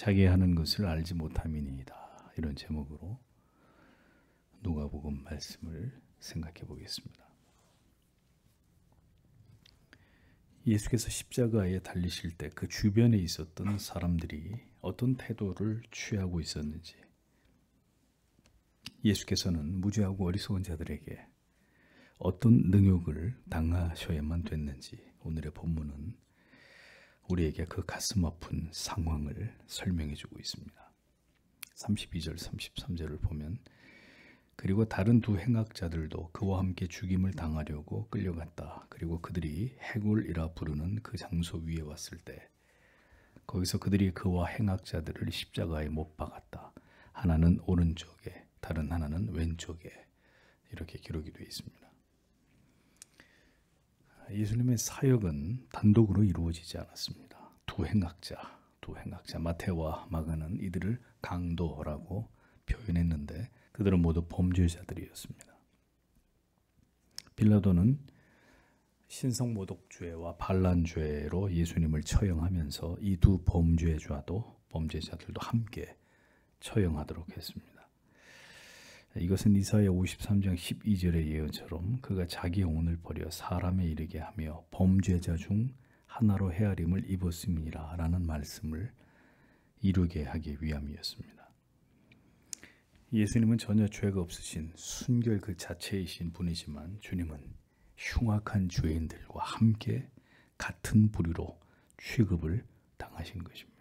자기 하는 것을 알지 못함이니이다. 이런 제목으로 누가복음 말씀을 생각해 보겠습니다. 예수께서 십자가에 달리실 때 그 주변에 있었던 사람들이 어떤 태도를 취하고 있었는지, 예수께서는 무지하고 어리석은 자들에게 어떤 능욕을 당하셔야만 됐는지, 오늘의 본문은 우리에게 그 가슴 아픈 상황을 설명해 주고 있습니다. 32절 33절을 보면, 그리고 다른 두 행악자들도 그와 함께 죽임을 당하려고 끌려갔다. 그리고 그들이 해골이라 부르는 그 장소 위에 왔을 때 거기서 그들이 그와 행악자들을 십자가에 못 박았다. 하나는 오른쪽에, 다른 하나는 왼쪽에, 이렇게 기록이 되어 있습니다. 예수님의 사역은 단독으로 이루어지지 않았습니다. 두 행악자 마태와 마가는 이들을 강도라고 표현했는데 그들은 모두 범죄자들이었습니다. 빌라도는 신성모독죄와 반란죄로 예수님을 처형하면서 이 두 범죄자들도 함께 처형하도록 했습니다. 이것은 이사야 53장 12절의 예언처럼 그가 자기 영혼을 버려 사람에 이르게 하며 범죄자 중 하나로 헤아림을 입었음이니라 라는 말씀을 이루게 하기 위함이었습니다. 예수님은 전혀 죄가 없으신 순결 그 자체이신 분이지만 주님은 흉악한 죄인들과 함께 같은 부류로 취급을 당하신 것입니다.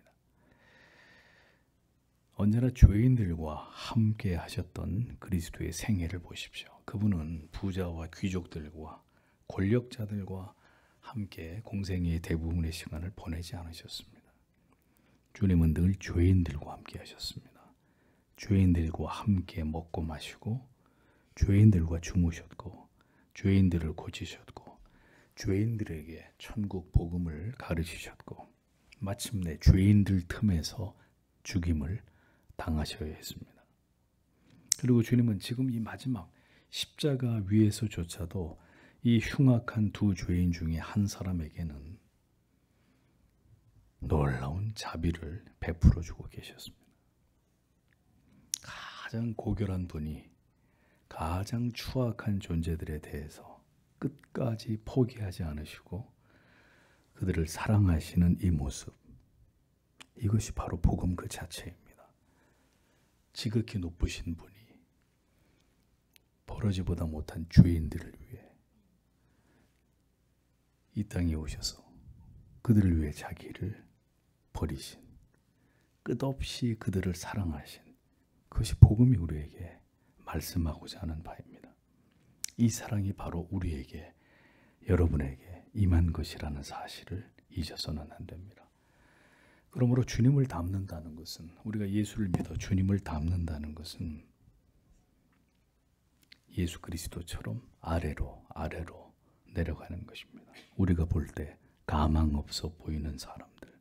언제나 죄인들과 함께 하셨던 그리스도의 생애를 보십시오. 그분은 부자와 귀족들과 권력자들과 함께 공생애의 대부분의 시간을 보내지 않으셨습니다. 주님은 늘 죄인들과 함께 하셨습니다. 죄인들과 함께 먹고 마시고, 죄인들과 주무셨고, 죄인들을 고치셨고, 죄인들에게 천국 복음을 가르치셨고, 마침내 죄인들 틈에서 죽임을 당하셔야 했습니다. 그리고 주님은 지금 이 마지막 십자가 위에서조차도 이 흉악한 두 죄인 중에 한 사람에게는 놀라운 자비를 베풀어 주고 계셨습니다. 가장 고결한 분이 가장 추악한 존재들에 대해서 끝까지 포기하지 않으시고 그들을 사랑하시는 이 모습, 이것이 바로 복음 그 자체입니다. 지극히 높으신 분이 버러지보다 못한 죄인들을 위해 이 땅에 오셔서 그들을 위해 자기를 버리신, 끝없이 그들을 사랑하신, 그것이 복음이 우리에게 말씀하고자 하는 바입니다. 이 사랑이 바로 우리에게, 여러분에게 임한 것이라는 사실을 잊어서는 안 됩니다. 그러므로 주님을 닮는다는 것은, 우리가 예수를 믿어 주님을 닮는다는 것은 예수 그리스도처럼 아래로 내려가는 것입니다. 우리가 볼 때 가망 없어 보이는 사람들,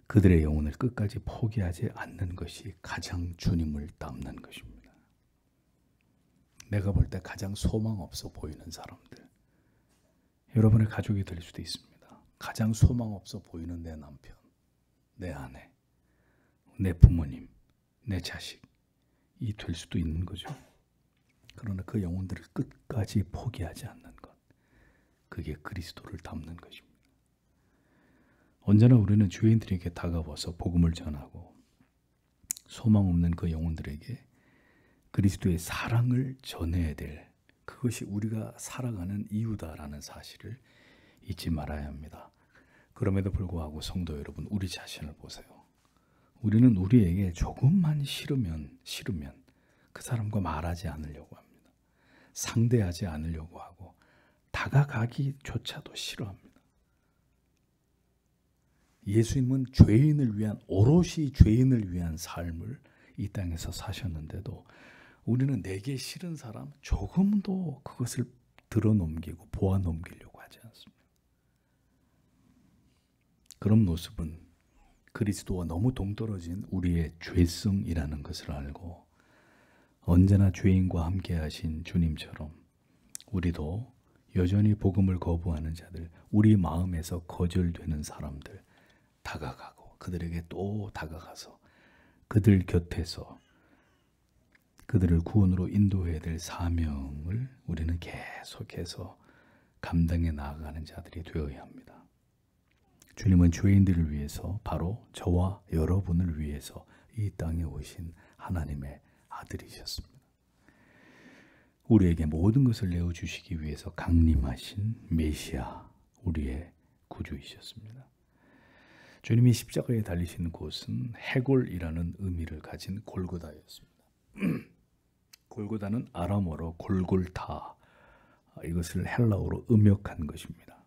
그들의 영혼을 끝까지 포기하지 않는 것이 가장 주님을 닮는 것입니다. 내가 볼 때 가장 소망 없어 보이는 사람들, 여러분의 가족이 될 수도 있습니다. 가장 소망 없어 보이는 내 남편, 내 아내, 내 부모님, 내 자식이 될 수도 있는 거죠. 그러나 그 영혼들을 끝까지 포기하지 않는 것, 그게 그리스도를 닮는 것입니다. 언제나 우리는 죄인들에게 다가와서 복음을 전하고 소망 없는 그 영혼들에게 그리스도의 사랑을 전해야 될, 그것이 우리가 살아가는 이유다라는 사실을 잊지 말아야 합니다. 그럼에도 불구하고 성도 여러분, 우리 자신을 보세요. 우리는 우리에게 조금만 싫으면 그 사람과 말하지 않으려고 합니다. 상대하지 않으려고 하고 다가가기조차도 싫어합니다. 예수님은 죄인을 위한, 오롯이 죄인을 위한 삶을 이 땅에서 사셨는데도 우리는 내게 싫은 사람 조금도 그것을 들어넘기고 보아넘기려고 하지 않습니다. 그런 모습은 그리스도와 너무 동떨어진 우리의 죄성이라는 것을 알고 언제나 죄인과 함께 하신 주님처럼 우리도 여전히 복음을 거부하는 자들, 우리 마음에서 거절되는 사람들 다가가고 그들에게 또 다가가서 그들 곁에서 그들을 구원으로 인도해야 될 사명을 우리는 계속해서 감당해 나아가는 자들이 되어야 합니다. 주님은 죄인들을 위해서, 바로 저와 여러분을 위해서 이 땅에 오신 하나님의 아들이셨습니다. 우리에게 모든 것을 내어주시기 위해서 강림하신 메시아, 우리의 구주이셨습니다. 주님이 십자가에 달리신 곳은 해골이라는 의미를 가진 골고다였습니다. 골고다는 아람어로 골골타, 이것을 헬라어로 음역한 것입니다.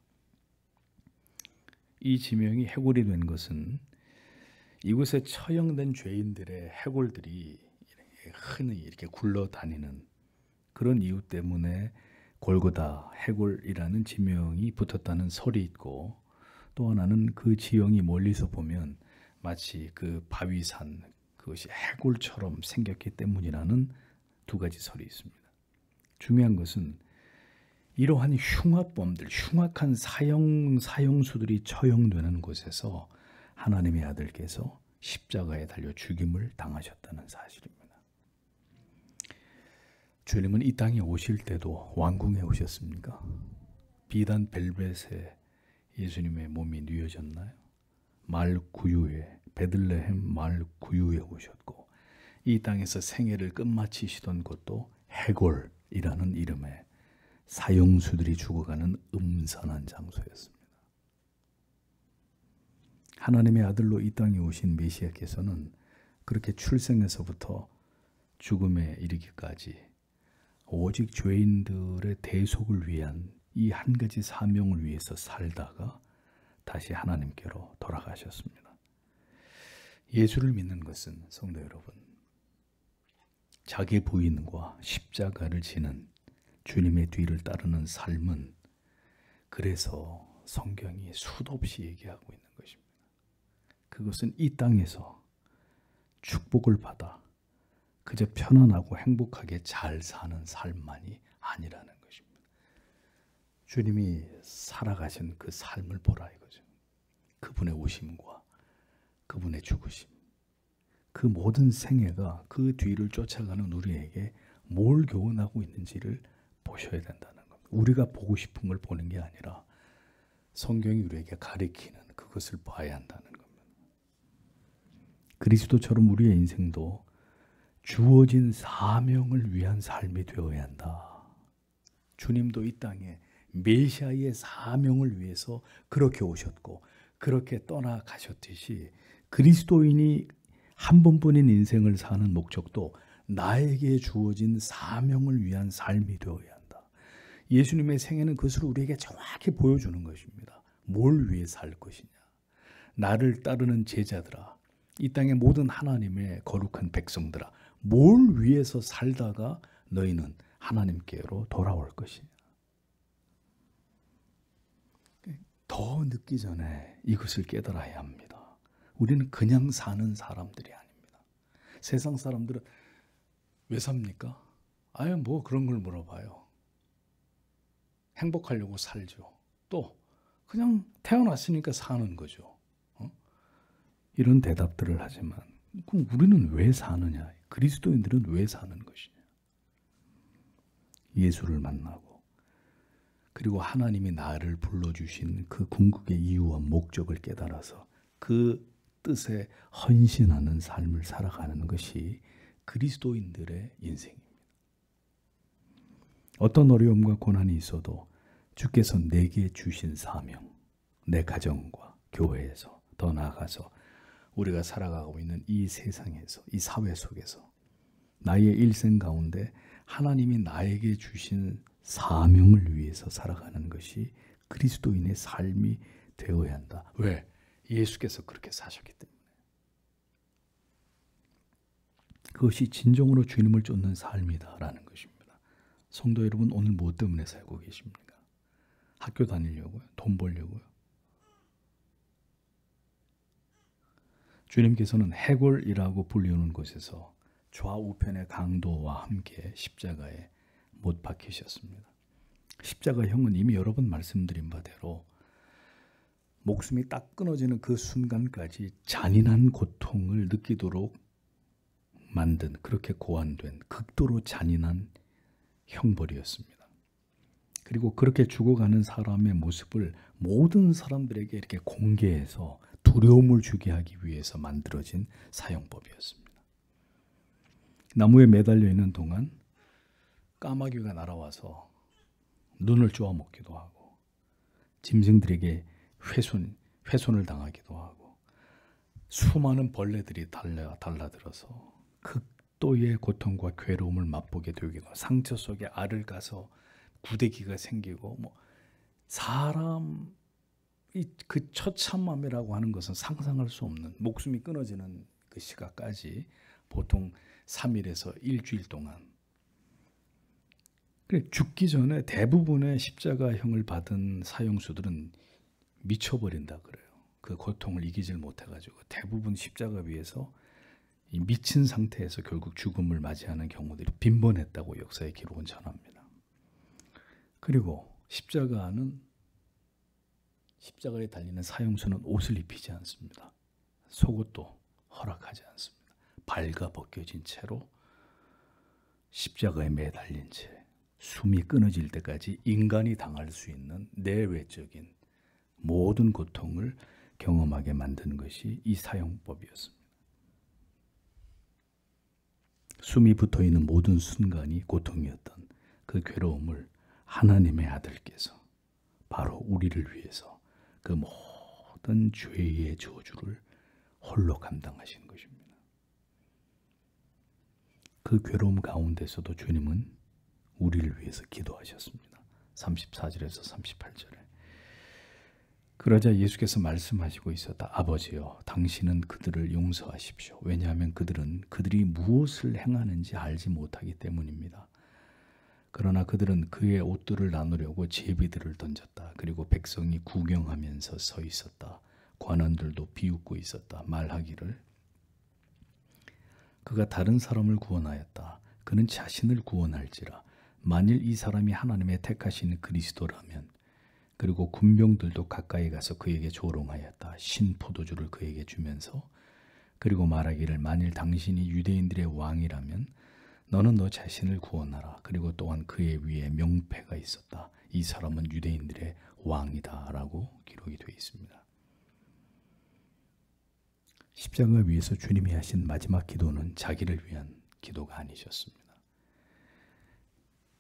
이 지명이 해골이 된 것은 이곳에 처형된 죄인들의 해골들이 흔히 이렇게 굴러다니는 그런 이유 때문에 골고다, 해골이라는 지명이 붙었다는 설이 있고, 또 하나는 그 지형이 멀리서 보면 마치 그 바위산, 그것이 해골처럼 생겼기 때문이라는 두 가지 설이 있습니다. 중요한 것은 이러한 흉악범들, 흉악한 사형수들이 처형되는 곳에서 하나님의 아들께서 십자가에 달려 죽임을 당하셨다는 사실입니다. 주님은 이 땅에 오실 때도 왕궁에 오셨습니까? 비단 벨벳에 예수님의 몸이 뉘어졌나요? 말 구유에, 베들레헴 말 구유에 오셨고, 이 땅에서 생애를 끝마치시던 곳도 해골이라는 이름의 사형수들이 죽어가는 음산한 장소였습니다. 하나님의 아들로 이 땅에 오신 메시아께서는 그렇게 출생에서부터 죽음에 이르기까지 오직 죄인들의 대속을 위한 이 한 가지 사명을 위해서 살다가 다시 하나님께로 돌아가셨습니다. 예수를 믿는 것은, 성도 여러분, 자기 부인과 십자가를 지는 주님의 뒤를 따르는 삶은, 그래서 성경이 수도 없이 얘기하고 있는 것입니다. 그것은 이 땅에서 축복을 받아 그저 편안하고 행복하게 잘 사는 삶만이 아니라는 것입니다. 주님이 살아가신 그 삶을 보라 이거죠. 그분의 오심과 그분의 죽으심, 그 모든 생애가 그 뒤를 쫓아가는 우리에게 뭘 교훈하고 있는지를 보셔야 된다는 겁니다. 우리가 보고 싶은 걸 보는 게 아니라 성경이 우리에게 가리키는 그것을 봐야 한다는 겁니다. 그리스도처럼 우리의 인생도 주어진 사명을 위한 삶이 되어야 한다. 주님도 이 땅에 메시아의 사명을 위해서 그렇게 오셨고 그렇게 떠나가셨듯이, 그리스도인이 한 번뿐인 인생을 사는 목적도 나에게 주어진 사명을 위한 삶이 되어야 한다. 예수님의 생애는 그것을 우리에게 정확히 보여주는 것입니다. 뭘 위해 살 것이냐. 나를 따르는 제자들아, 이 땅의 모든 하나님의 거룩한 백성들아, 뭘 위해서 살다가 너희는 하나님께로 돌아올 것이냐. 더 늦기 전에 이것을 깨달아야 합니다. 우리는 그냥 사는 사람들이 아닙니다. 세상 사람들은 왜 삽니까? 아유, 뭐 그런 걸 물어봐요. 행복하려고 살죠. 또 그냥 태어났으니까 사는 거죠. 이런 대답들을 하지만, 그럼 우리는 왜 사느냐? 그리스도인들은 왜 사는 것이냐? 예수를 만나고, 그리고 하나님이 나를 불러주신 그 궁극의 이유와 목적을 깨달아서 그 뜻에 헌신하는 삶을 살아가는 것이 그리스도인들의 인생입니다. 어떤 어려움과 고난이 있어도 주께서 내게 주신 사명, 내 가정과 교회에서, 더 나아가서 우리가 살아가고 있는 이 세상에서, 이 사회 속에서 나의 일생 가운데 하나님이 나에게 주신 사명을 위해서 살아가는 것이 그리스도인의 삶이 되어야 한다. 왜? 예수께서 그렇게 사셨기 때문에. 그것이 진정으로 주님을 쫓는 삶이다라는 것입니다. 성도 여러분, 오늘 무엇 때문에 살고 계십니까? 학교 다니려고요? 돈 벌려고요? 주님께서는 해골이라고 불리우는 곳에서 좌우편의 강도와 함께 십자가에 못 박히셨습니다. 십자가형은 이미 여러 번 말씀드린 바대로 목숨이 딱 끊어지는 그 순간까지 잔인한 고통을 느끼도록 만든, 그렇게 고안된 극도로 잔인한 형벌이었습니다. 그리고 그렇게 죽어가는 사람의 모습을 모든 사람들에게 이렇게 공개해서 두려움을 주게 하기 위해서 만들어진 사형법이었습니다. 나무에 매달려 있는 동안 까마귀가 날아와서 눈을 쪼아먹기도 하고, 짐승들에게 훼손을 당하기도 하고, 수많은 벌레들이 달라들어서 극도의 고통과 괴로움을 맛보게 되기도 하고, 상처 속에 알을 가서 구데기가 생기고, 사람이 그 처참함이라고 하는 것은 상상할 수 없는, 목숨이 끊어지는 그 시각까지 보통 3일에서 일주일 동안, 죽기 전에 대부분의 십자가형을 받은 사형수들은 미쳐버린다 그래요. 그 고통을 이기질 못해가지고 대부분 십자가 위에서 미친 상태에서 결국 죽음을 맞이하는 경우들이 빈번했다고 역사의 기록은 전합니다. 그리고 십자가에 달리는 사형수는 옷을 입히지 않습니다. 속옷도 허락하지 않습니다. 발가 벗겨진 채로 십자가에 매달린 채 숨이 끊어질 때까지 인간이 당할 수 있는 내외적인 모든 고통을 경험하게 만든 것이 이 사형법이었습니다. 숨이 붙어있는 모든 순간이 고통이었던 그 괴로움을 하나님의 아들께서 바로 우리를 위해서 그 모든 죄의 저주를 홀로 감당하신 것입니다. 그 괴로움 가운데서도 주님은 우리를 위해서 기도하셨습니다. 34절에서 38절에 그러자 예수께서 말씀하시고 있었다. 아버지여, 당신은 그들을 용서하십시오. 왜냐하면 그들이 무엇을 행하는지 알지 못하기 때문입니다. 그러나 그들은 그의 옷들을 나누려고 제비들을 던졌다. 그리고 백성이 구경하면서 서 있었다. 관원들도 비웃고 있었다. 말하기를 그가 다른 사람을 구원하였다. 그는 자신을 구원할지라. 만일 이 사람이 하나님의 택하신 그리스도라면. 그리고 군병들도 가까이 가서 그에게 조롱하였다. 신 포도주를 그에게 주면서 그리고 말하기를 만일 당신이 유대인들의 왕이라면 너는 너 자신을 구원하라. 그리고 또한 그의 위에 명패가 있었다. 이 사람은 유대인들의 왕이다 라고 기록이 되어 있습니다. 십자가 위에서 주님이 하신 마지막 기도는 자기를 위한 기도가 아니셨습니다.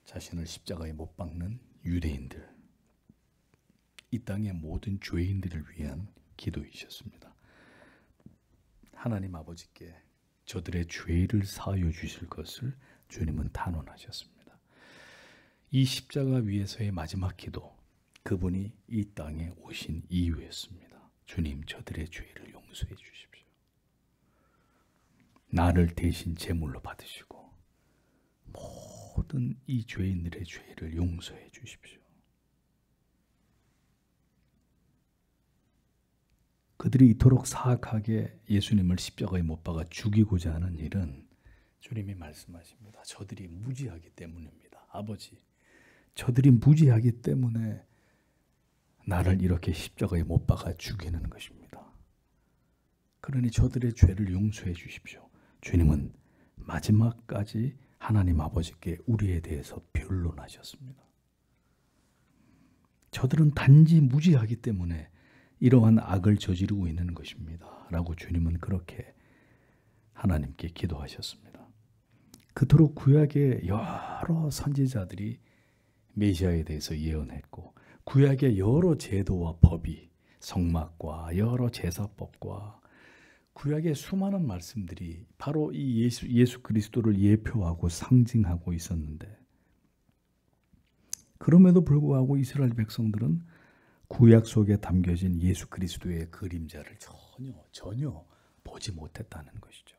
자신을 십자가에 못 박는 유대인들, 이 땅의 모든 죄인들을 위한 기도이셨습니다. 하나님 아버지께 저들의 죄를 사하여 주실 것을 주님은 단언하셨습니다. 이 십자가 위에서의 마지막 기도, 그분이 이 땅에 오신 이유였습니다. 주님, 저들의 죄를 용서해 주십시오. 나를 대신 제물로 받으시고 모든 이 죄인들의 죄를 용서해 주십시오. 그들이 이토록 사악하게 예수님을 십자가에 못 박아 죽이고자 하는 일은 주님이 말씀하십니다. 저들이 무지하기 때문입니다. 아버지, 저들이 무지하기 때문에 나를 이렇게 십자가에 못 박아 죽이는 것입니다. 그러니 저들의 죄를 용서해 주십시오. 주님은 마지막까지 하나님 아버지께 우리에 대해서 변론하셨습니다. 저들은 단지 무지하기 때문에 이러한 악을 저지르고 있는 것입니다. 라고 주님은 그렇게 하나님께 기도하셨습니다. 그토록 구약의 여러 선지자들이 메시아에 대해서 예언했고 구약의 여러 제도와 법이 성막과 여러 제사법과 구약의 수많은 말씀들이 바로 이 예수 그리스도를 예표하고 상징하고 있었는데 그럼에도 불구하고 이스라엘 백성들은 구약 속에 담겨진 예수 그리스도의 그림자를 전혀 보지 못했다는 것이죠.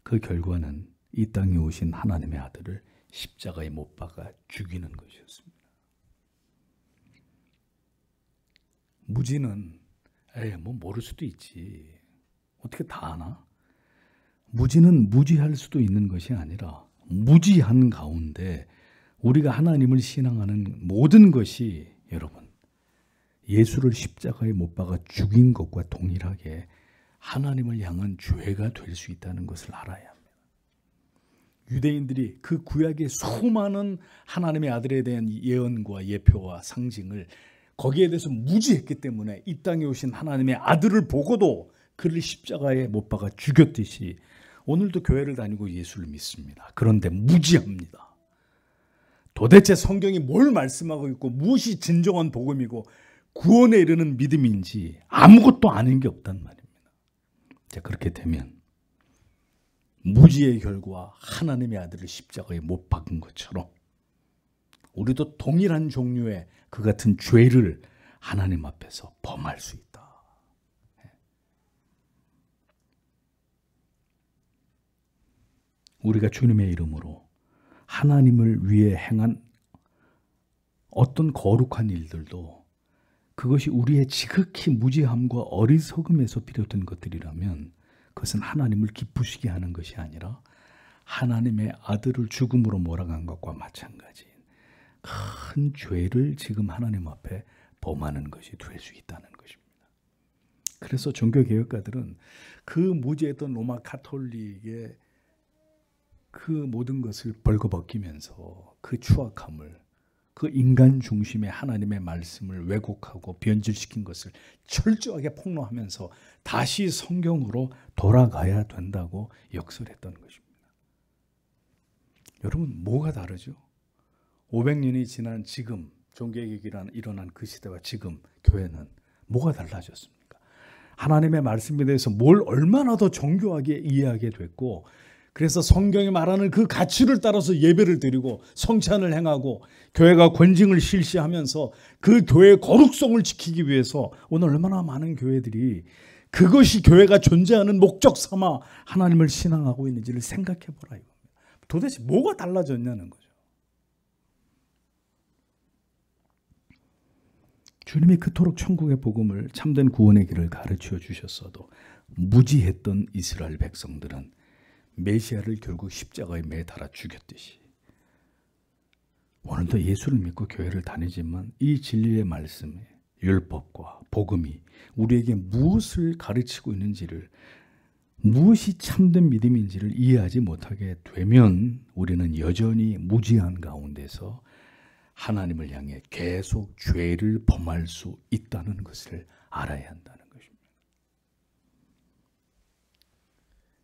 그 결과는 이 땅에 오신 하나님의 아들을 십자가에 못 박아 죽이는 것이었습니다. 무지는 모를 수도 있지. 어떻게 다 아나? 무지는 무지할 수도 있는 것이 아니라 무지한 가운데 우리가 하나님을 신앙하는 모든 것이 여러분 예수를 십자가에 못 박아 죽인 것과 동일하게 하나님을 향한 죄가 될 수 있다는 것을 알아야 합니다. 유대인들이 그 구약의 수많은 하나님의 아들에 대한 예언과 예표와 상징을 거기에 대해서 무지했기 때문에 이 땅에 오신 하나님의 아들을 보고도 그를 십자가에 못 박아 죽였듯이 오늘도 교회를 다니고 예수를 믿습니다. 그런데 무지합니다. 도대체 성경이 뭘 말씀하고 있고 무엇이 진정한 복음이고 구원에 이르는 믿음인지 아무것도 아는 게 없단 말입니다. 자, 그렇게 되면 무지의 결과 하나님의 아들을 십자가에 못 박은 것처럼 우리도 동일한 종류의 그 같은 죄를 하나님 앞에서 범할 수 있다. 우리가 주님의 이름으로 하나님을 위해 행한 어떤 거룩한 일들도 그것이 우리의 지극히 무지함과 어리석음에서 비롯된 것들이라면 그것은 하나님을 기쁘시게 하는 것이 아니라 하나님의 아들을 죽음으로 몰아간 것과 마찬가지인 큰 죄를 지금 하나님 앞에 범하는 것이 될 수 있다는 것입니다. 그래서 종교개혁가들은 그 무지했던 로마 가톨릭의 그 모든 것을 벌거벗기면서 그 추악함을, 그 인간 중심의 하나님의 말씀을 왜곡하고 변질시킨 것을 철저하게 폭로하면서 다시 성경으로 돌아가야 된다고 역설했던 것입니다. 여러분, 뭐가 다르죠? 500년이 지난 지금 종교개혁이 일어난 그 시대와 지금 교회는 뭐가 달라졌습니까? 하나님의 말씀에 대해서 뭘 얼마나 더 정교하게 이해하게 됐고, 그래서 성경이 말하는 그 가치를 따라서 예배를 드리고 성찬을 행하고 교회가 권징을 실시하면서 그 교회의 거룩성을 지키기 위해서 오늘 얼마나 많은 교회들이 그것이 교회가 존재하는 목적 삼아 하나님을 신앙하고 있는지를 생각해 보라 이겁니다. 도대체 뭐가 달라졌냐는 거죠. 주님이 그토록 천국의 복음을, 참된 구원의 길을 가르쳐 주셨어도 무지했던 이스라엘 백성들은 메시아를 결국 십자가에 매달아 죽였듯이 오늘도 예수를 믿고 교회를 다니지만 이 진리의 말씀에 율법과 복음이 우리에게 무엇을 가르치고 있는지를, 무엇이 참된 믿음인지를 이해하지 못하게 되면 우리는 여전히 무지한 가운데서 하나님을 향해 계속 죄를 범할 수 있다는 것을 알아야 한다는 것입니다.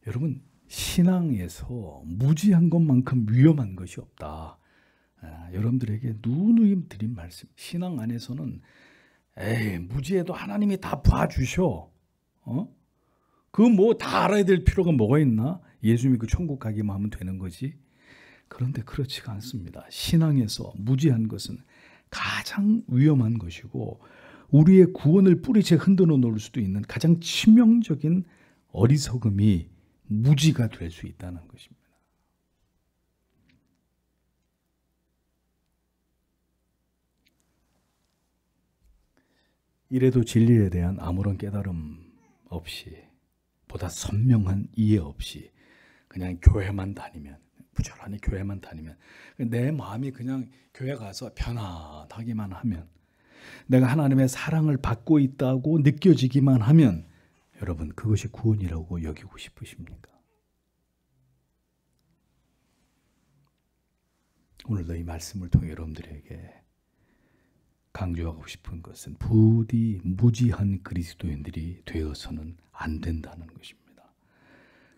여러분, 신앙에서 무지한 것만큼 위험한 것이 없다. 여러분들에게 누누이 드린 말씀. 신앙 안에서는 무지해도 하나님이 다 봐주셔. 그거 뭐 다 알아야 될 필요가 뭐가 있나? 예수 믿고 천국 가기만 하면 되는 거지. 그런데 그렇지가 않습니다. 신앙에서 무지한 것은 가장 위험한 것이고 우리의 구원을 뿌리채 흔들어 놓을 수도 있는 가장 치명적인 어리석음이 무지가 될 수 있다는 것입니다. 이래도 진리에 대한 아무런 깨달음 없이, 보다 선명한 이해 없이 그냥 교회만 다니면, 부지런히 교회만 다니면, 내 마음이 그냥 교회 가서 편안하기만 하면, 내가 하나님의 사랑을 받고 있다고 느껴지기만 하면 여러분, 그것이 구원이라고 여기고 싶으십니까? 오늘도 이 말씀을 통해 여러분들에게 강조하고 싶은 것은 부디 무지한 그리스도인들이 되어서는 안 된다는 것입니다.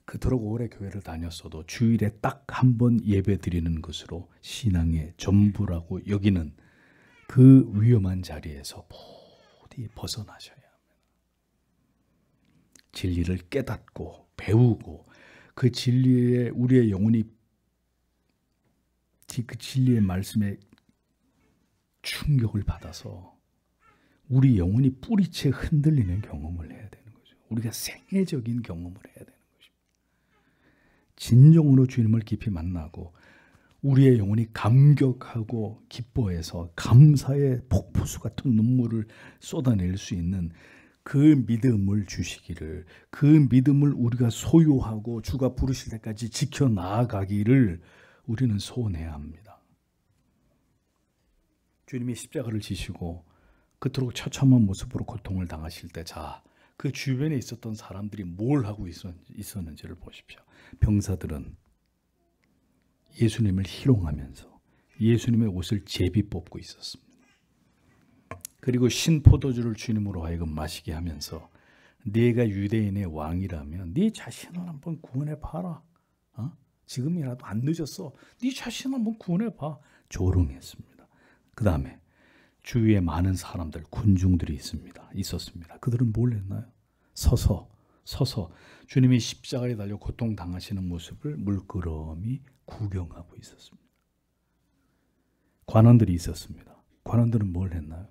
그토록 오래 교회를 다녔어도 주일에 딱 한 번 예배 드리는 것으로 신앙의 전부라고 여기는 그 위험한 자리에서 부디 벗어나셔야 합니다. 진리를 깨닫고 배우고 그 진리에 우리의 영혼이 그 진리의 말씀에 충격을 받아서 우리 영혼이 뿌리채 흔들리는 경험을 해야 되는 거죠. 우리가 생애적인 경험을 해야 되는 거죠. 진정으로 주님을 깊이 만나고 우리의 영혼이 감격하고 기뻐해서 감사의 폭포수 같은 눈물을 쏟아낼 수 있는 그 믿음을 주시기를, 그 믿음을 우리가 소유하고 주가 부르실 때까지 지켜나가기를 우리는 소원해야 합니다. 주님이 십자가를 지시고 그토록 처참한 모습으로 고통을 당하실 때, 자, 그 주변에 있었던 사람들이 뭘 하고 있었는지를 보십시오. 병사들은 예수님을 희롱하면서 예수님의 옷을 제비 뽑고 있었습니다. 그리고 신포도주를 주님으로 하여금 마시게 하면서 네가 유대인의 왕이라면 네 자신을 한번 구원해 봐라. 지금이라도 안 늦었어. 네 자신을 한번 구원해 봐. 조롱했습니다. 그 다음에 주위에 많은 사람들, 군중들이 있었습니다. 그들은 뭘 했나요? 서서 주님이 십자가에 달려 고통당하시는 모습을 물끄러미 구경하고 있었습니다. 관원들이 있었습니다. 관원들은 뭘 했나요?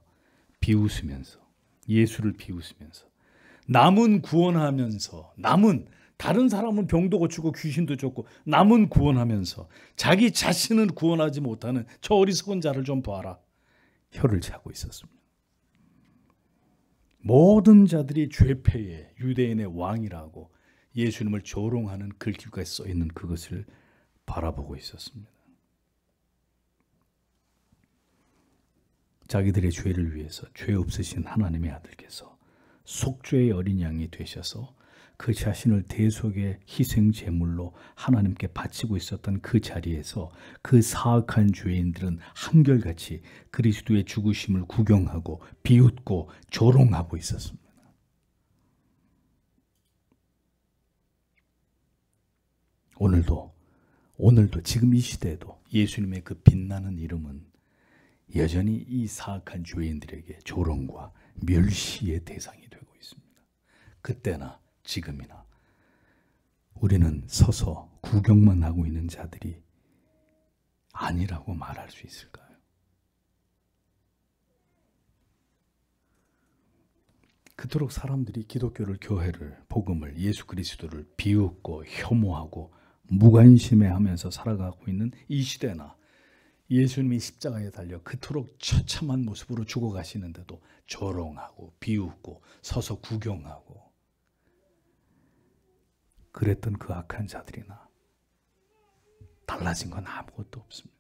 비웃으면서, 예수를 비웃으면서, 남은 구원하면서, 다른 사람은 병도 고치고 귀신도 쫓고 남은 구원하면서 자기 자신은 구원하지 못하는 저 어리석은 자를 좀 봐라. 혀를 차고 있었습니다. 모든 자들이 죄패의 유대인의 왕이라고 예수님을 조롱하는 글귀가 써 있는 그것을 바라보고 있었습니다. 자기들의 죄를 위해서 죄 없으신 하나님의 아들께서 속죄의 어린 양이 되셔서 그 자신을 대속의 희생 제물로 하나님께 바치고 있었던 그 자리에서 그 사악한 죄인들은 한결같이 그리스도의 죽으심을 구경하고 비웃고 조롱하고 있었습니다. 오늘도 지금 이 시대에도 예수님의 그 빛나는 이름은 여전히 이 사악한 죄인들에게 조롱과 멸시의 대상이 되고 있습니다. 그때나 지금이나 우리는 서서 구경만 하고 있는 자들이 아니라고 말할 수 있을까요? 그토록 사람들이 기독교를, 교회를, 복음을, 예수 그리스도를 비웃고 혐오하고 무관심해하면서 살아가고 있는 이 시대나 예수님이 십자가에 달려 그토록 처참한 모습으로 죽어가시는데도 조롱하고 비웃고 서서 구경하고 그랬던 그 악한 자들이나 달라진 건 아무것도 없습니다.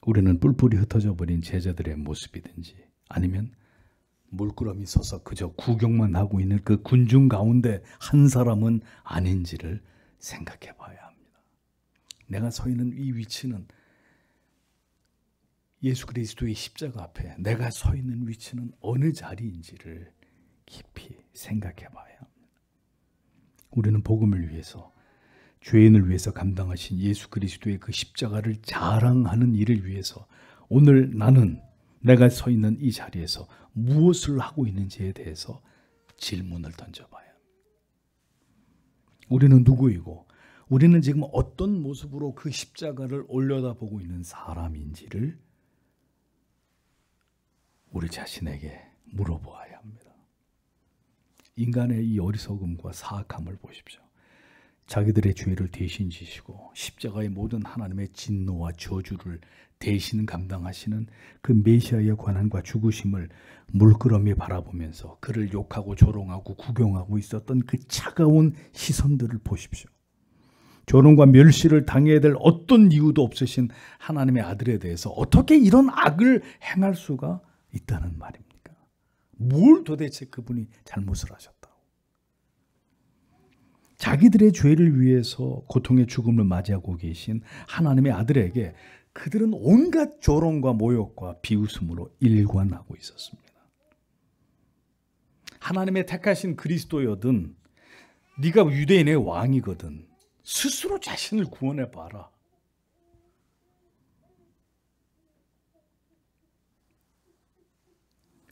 우리는 뿔뿔이 흩어져 버린 제자들의 모습이든지 아니면 물끄러미 서서 그저 구경만 하고 있는 그 군중 가운데 한 사람은 아닌지를 생각해 봐야 합니다. 내가 서 있는 이 위치는 예수 그리스도의 십자가 앞에 내가 서 있는 위치는 어느 자리인지를 깊이 생각해 봐야 합니다. 우리는 복음을 위해서, 죄인을 위해서 감당하신 예수 그리스도의 그 십자가를 자랑하는 일을 위해서 오늘 내가 서 있는 이 자리에서 무엇을 하고 있는지에 대해서 질문을 던져봐야 합니다. 우리는 누구이고 우리는 지금 어떤 모습으로 그 십자가를 올려다보고 있는 사람인지를 우리 자신에게 물어보아야 합니다. 인간의 이 어리석음과 사악함을 보십시오. 자기들의 죄를 대신 지시고 십자가의 모든 하나님의 진노와 저주를 대신 감당하시는 그 메시아의 고난과 죽으심을 물끄러미 바라보면서 그를 욕하고 조롱하고 구경하고 있었던 그 차가운 시선들을 보십시오. 조롱과 멸시를 당해야 될 어떤 이유도 없으신 하나님의 아들에 대해서 어떻게 이런 악을 행할 수가 있다는 말입니까? 뭘 도대체 그분이 잘못을 하셨다고? 자기들의 죄를 위해서 고통의 죽음을 맞이하고 계신 하나님의 아들에게 그들은 온갖 조롱과 모욕과 비웃음으로 일관하고 있었습니다. 하나님의 택하신 그리스도여든 네가 유대인의 왕이거든 스스로 자신을 구원해 봐라.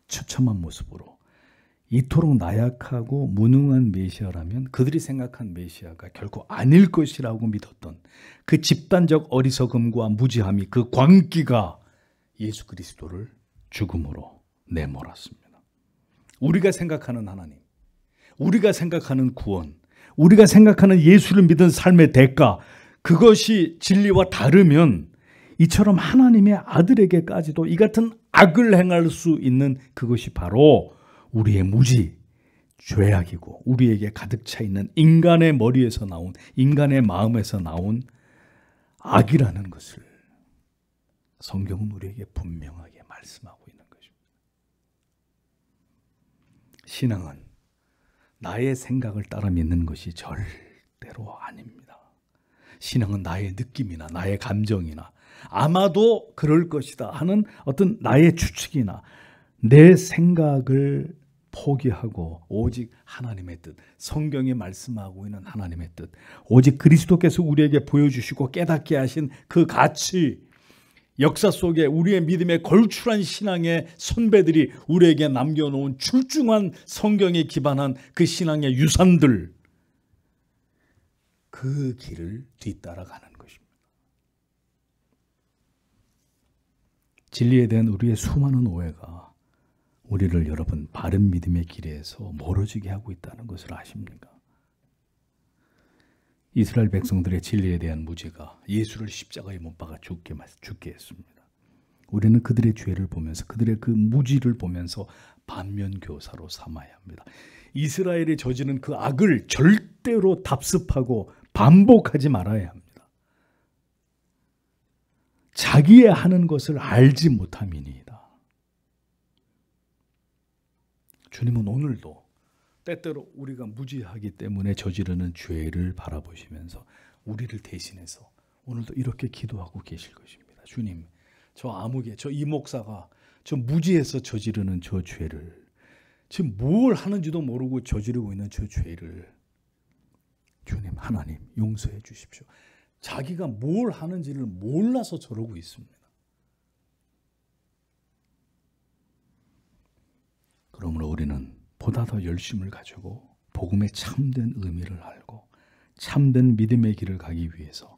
처참한 모습으로 이토록 나약하고 무능한 메시아라면 그들이 생각한 메시아가 결코 아닐 것이라고 믿었던 그 집단적 어리석음과 무지함이, 그 광기가 예수 그리스도를 죽음으로 내몰았습니다. 우리가 생각하는 하나님, 우리가 생각하는 구원, 우리가 생각하는 예수를 믿은 삶의 대가, 그것이 진리와 다르면 이처럼 하나님의 아들에게까지도 이 같은 악을 행할 수 있는 그것이 바로 우리의 무지, 죄악이고 우리에게 가득 차 있는 인간의 머리에서 나온, 인간의 마음에서 나온 악이라는 것을 성경은 우리에게 분명하게 말씀하고 있는 것입니다. 신앙은 나의 생각을 따라 믿는 것이 절대로 아닙니다. 신앙은 나의 느낌이나 나의 감정이나 아마도 그럴 것이다 하는 어떤 나의 추측이나 내 생각을 포기하고 오직 하나님의 뜻, 성경이 말씀하고 있는 하나님의 뜻, 오직 그리스도께서 우리에게 보여주시고 깨닫게 하신 그 가치, 역사 속에 우리의 믿음에 걸출한 신앙의 선배들이 우리에게 남겨놓은 출중한 성경에 기반한 그 신앙의 유산들, 그 길을 뒤따라가는 것입니다. 진리에 대한 우리의 수많은 오해가 우리를 여러분 바른 믿음의 길에서 멀어지게 하고 있다는 것을 아십니까? 이스라엘 백성들의 진리에 대한 무지가 예수를 십자가에 못 박아 죽게 했습니다. 우리는 그들의 죄를 보면서 그들의 그 무지를 보면서 반면교사로 삼아야 합니다. 이스라엘이 저지른 그 악을 절대로 답습하고 반복하지 말아야 합니다. 자기의 하는 것을 알지 못함이니이다. 주님은 오늘도 때때로 우리가 무지하기 때문에 저지르는 죄를 바라보시면서 우리를 대신해서 오늘도 이렇게 기도하고 계실 것입니다. 주님, 저 이 목사가 저 무지해서 저지르는 저 죄를, 지금 뭘 하는지도 모르고 저지르고 있는 저 죄를 주님 하나님 용서해 주십시오. 자기가 뭘 하는지를 몰라서 저러고 있습니다. 그러므로 우리는 보다 더 열심을 가지고 복음의 참된 의미를 알고 참된 믿음의 길을 가기 위해서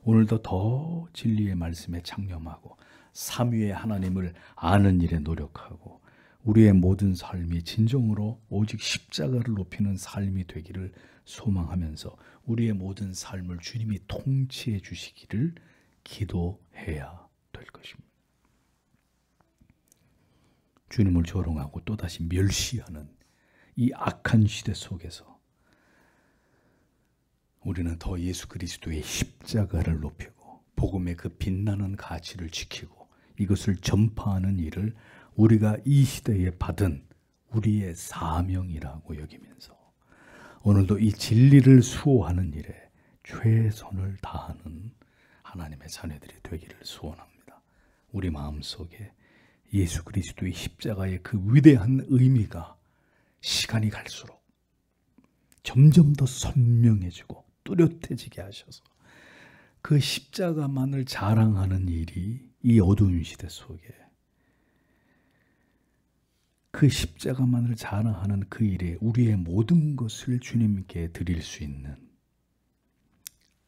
오늘도 더 진리의 말씀에 창념하고 삼위의 하나님을 아는 일에 노력하고 우리의 모든 삶이 진정으로 오직 십자가를 높이는 삶이 되기를 소망하면서 우리의 모든 삶을 주님이 통치해 주시기를 기도해야 될 것입니다. 주님을 조롱하고 또다시 멸시하는 이 악한 시대 속에서 우리는 더 예수 그리스도의 십자가를 높이고 복음의 그 빛나는 가치를 지키고 이것을 전파하는 일을 우리가 이 시대에 받은 우리의 사명이라고 여기면서 오늘도 이 진리를 수호하는 일에 최선을 다하는 하나님의 자녀들이 되기를 소원합니다. 우리 마음속에 예수 그리스도의 십자가의 그 위대한 의미가 시간이 갈수록 점점 더 선명해지고 뚜렷해지게 하셔서 그 십자가만을 자랑하는 일이 이 어두운 시대 속에 그 십자가만을 자랑하는 그 일에 우리의 모든 것을 주님께 드릴 수 있는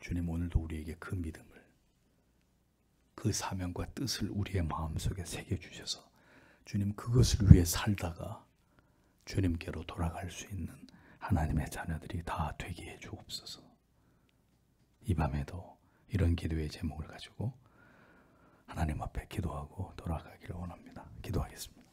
주님 오늘도 우리에게 그 믿음을 그 사명과 뜻을 우리의 마음속에 새겨주셔서 주님 그것을 위해 살다가 주님께로 돌아갈 수 있는 하나님의 자녀들이 다 되게 해 주옵소서. 이 밤에도 이런 기도의 제목을 가지고 하나님 앞에 기도하고 돌아가기를 원합니다. 기도하겠습니다.